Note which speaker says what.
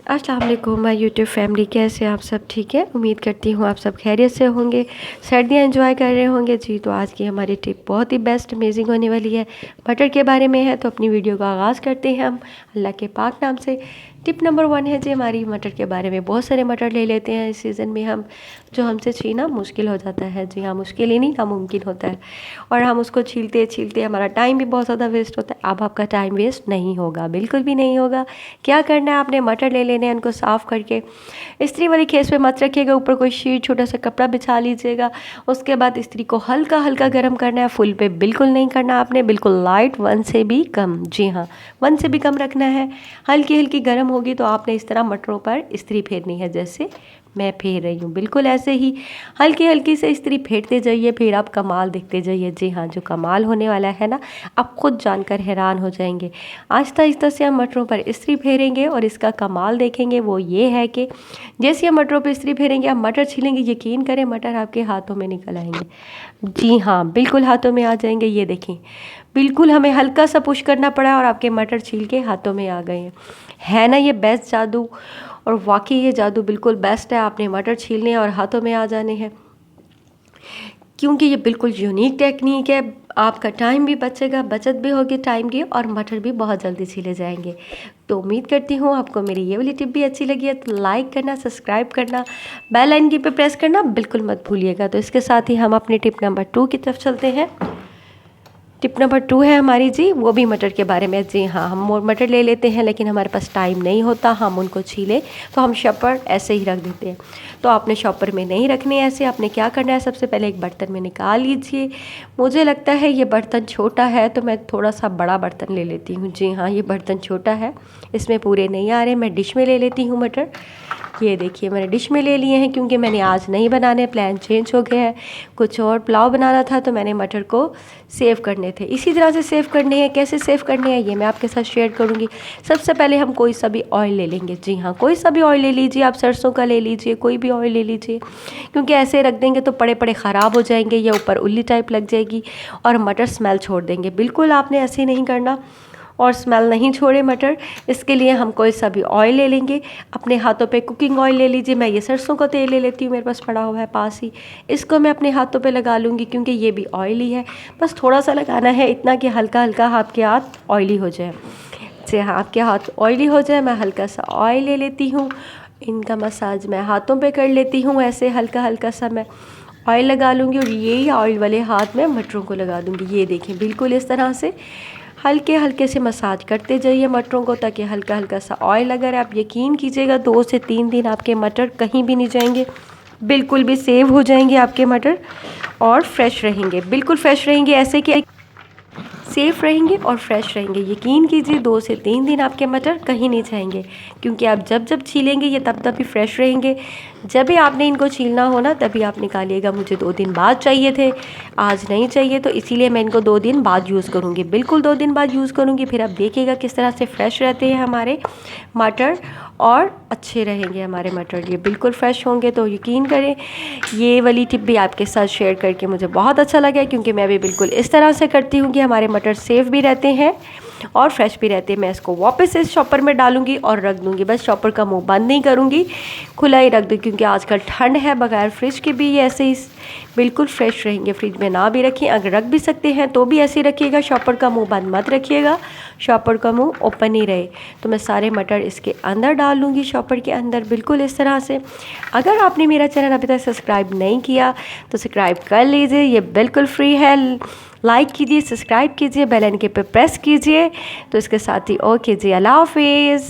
Speaker 1: अस्सलाम वालेकुम my YouTube family, कैसे आप सब? ठीक है, उम्मीद करती हूँ आप सब खैरियत से होंगे, सर्दियाँ एंजॉय कर रहे होंगे जी। तो आज की हमारी टिप बहुत ही बेस्ट अमेजिंग होने वाली है, मटर के बारे में है। तो अपनी वीडियो का आगाज़ करते हैं हम अल्लाह के पाक नाम से। टिप नंबर 1 है जी हमारी मटर के बारे में। बहुत सारे मटर ले लेते हैं इस सीज़न में हम, जो हमसे छीना मुश्किल हो जाता है। जी हाँ, मुश्किल ही नहीं, नामुमकिन होता है। और हम उसको छीलते छीलते हमारा टाइम भी बहुत ज़्यादा वेस्ट होता है। अब आपका टाइम वेस्ट नहीं होगा, बिल्कुल भी नहीं होगा। क्या करना है, आपने मटर ले लेने हैं, उनको साफ़ करके इस्त्री वाली खेस पे मत रखिएगा, ऊपर कोई शीट छोटा सा कपड़ा बिछा लीजिएगा। उसके बाद इस्त्री को हल्का हल्का गर्म करना है, फुल पे बिल्कुल नहीं करना आपने, बिल्कुल लाइट, 1 से भी कम। जी हाँ, 1 से भी कम रखना है। हल्की हल्की गर्म होगी तो आपने इस तरह मटरों पर इस्त्री फेरनी है, जैसे मैं फेर रही हूँ, बिल्कुल ऐसे ही हल्की हल्की से इस्त्री फेरते जाइए, फिर आप कमाल देखते जाइए। जी हाँ, जो कमाल होने वाला है ना, आप खुद जानकर हैरान हो जाएंगे। आहिस्ता आहिस्ता से हम मटरों पर इस्त्री फेरेंगे और इसका कमाल देखेंगे। वो ये है कि जैसे हम मटरों पर इस्त्री फेरेंगे, आप मटर छीलेंगे, यकीन करें मटर आपके हाथों में निकल आएंगे। जी हाँ, बिल्कुल हाथों में आ जाएंगे। ये देखें, बिल्कुल हमें हल्का सा पुश करना पड़ा और आपके मटर छील के हाथों में आ गए हैं। है ना ये बेस्ट जादू? और वाकई ये जादू बिल्कुल बेस्ट है। आपने मटर छीलने और हाथों में आ जाने हैं, क्योंकि ये बिल्कुल यूनिक टेक्निक है। आपका टाइम भी बचेगा, बचत भी होगी टाइम की, और मटर भी बहुत जल्दी छीले जाएंगे। तो उम्मीद करती हूँ आपको मेरी ये वाली टिप भी अच्छी लगी है। तो लाइक करना, सब्सक्राइब करना, बेल आइकन पे प्रेस करना बिल्कुल मत भूलिएगा। तो इसके साथ ही हम अपने टिप नंबर 2 की तरफ चलते हैं। टिप नंबर 2 है हमारी जी, वो भी मटर के बारे में। जी हाँ, हम मटर ले लेते हैं लेकिन हमारे पास टाइम नहीं होता हम उनको छीलें, तो हम शॉपर ऐसे ही रख देते हैं। तो आपने शॉपर में नहीं रखने ऐसे, आपने क्या करना है, सबसे पहले एक बर्तन में निकाल लीजिए। मुझे लगता है ये बर्तन छोटा है तो मैं थोड़ा सा बड़ा बर्तन ले लेती हूँ। जी हाँ, ये बर्तन छोटा है, इसमें पूरे नहीं आ रहे। मैं डिश में ले लेती हूँ मटर। ये देखिए, मैंने डिश में ले लिए हैं क्योंकि मैंने आज नहीं बनाने, प्लान चेंज हो गया है। कुछ और पुलाव बनाना था तो मैंने मटर को सेव करने थे। इसी तरह से सेव करने हैं। कैसे सेव करने हैं ये मैं आपके साथ शेयर करूंगी। सबसे पहले हम कोई सा भी ऑयल ले लेंगे। जी हाँ, कोई सा भी ऑयल ले लीजिए, आप सरसों का ले लीजिए, कोई भी ऑयल ले लीजिए, क्योंकि ऐसे रख देंगे तो पड़े पड़े ख़राब हो जाएंगे या ऊपर उल्ली टाइप लग जाएगी और मटर स्मेल छोड़ देंगे। बिल्कुल आपने ऐसे नहीं करना और स्मेल नहीं छोड़े मटर। इसके लिए हम कोई सा भी ऑयल ले लेंगे। अपने हाथों पे कुकिंग ऑयल ले लीजिए। मैं ये सरसों का तेल ले लेती हूँ, मेरे पास पड़ा हुआ है पास ही। इसको मैं अपने हाथों पे लगा लूँगी क्योंकि ये भी ऑयली है। बस थोड़ा सा लगाना है, इतना कि हल्का हल्का आपके हाथ ऑयली हो जाए। से हाँ, आपके हाथ ऑयली हो जाए, मैं हल्का सा ऑयल ले लेती हूँ। इनका मसाज मैं हाथों पे कर लेती हूँ, ऐसे हल्का हल्का सा मैं ऑयल लगा लूँगी और यही ऑयल वाले हाथ में मटरों को लगा दूँगी। ये देखें, बिल्कुल इस तरह से हल्के हल्के से मसाज करते जाइए मटरों को, ताकि हल्का हल्का सा ऑयल लगा रहे। आप यकीन कीजिएगा 2 से 3 दिन आपके मटर कहीं भी नहीं जाएंगे, बिल्कुल भी सेव हो जाएंगे आपके मटर और फ्रेश रहेंगे, बिल्कुल फ्रेश रहेंगे, ऐसे कि सेफ़ रहेंगे और फ्रेश रहेंगे। यकीन कीजिए 2 से 3 दिन आपके मटर कहीं नहीं जाएंगे, क्योंकि आप जब जब छीलेंगे ये तब तब भी फ्रेश रहेंगे। जब भी आपने इनको छीलना हो ना, तभी आप निकालिएगा। मुझे 2 दिन बाद चाहिए थे, आज नहीं चाहिए, तो इसीलिए मैं इनको 2 दिन बाद यूज़ करूँगी, बिल्कुल 2 दिन बाद यूज़ करूँगी। फिर आप देखिएगा किस तरह से फ्रेश रहते हैं हमारे मटर और अच्छे रहेंगे हमारे मटर, ये बिल्कुल फ्रेश होंगे। तो यकीन करें, ये वाली टिप भी आपके साथ शेयर करके मुझे बहुत अच्छा लगा, क्योंकि मैं भी बिल्कुल इस तरह से करती हूँ कि हमारे मटर सेफ भी रहते हैं और फ्रेश भी रहते हैं। मैं इसको वापस इस शॉपर में डालूंगी और रख दूंगी। बस शॉपर का मुंह बंद नहीं करूंगी, खुला ही रख दूँ, क्योंकि आजकल ठंड है, बगैर फ्रिज के भी ये ऐसे ही बिल्कुल फ्रेश रहेंगे। फ्रिज में ना भी रखें, अगर रख भी सकते हैं तो भी ऐसे ही रखिएगा, शॉपर का मुंह बंद मत रखिएगा, शॉपर का मुंह ओपन ही रहे। तो मैं सारे मटर इसके अंदर डाल लूँगी, शॉपर के अंदर, बिल्कुल इस तरह से। अगर आपने मेरा चैनल अभी तक सब्सक्राइब नहीं किया तो सब्सक्राइब कर लीजिए, ये बिल्कुल फ्री है। लाइक कीजिए, सब्सक्राइब कीजिए, बेल आइकन पे प्रेस कीजिए। तो इसके साथ ही ओके जी, अल्लाह हाफिज़।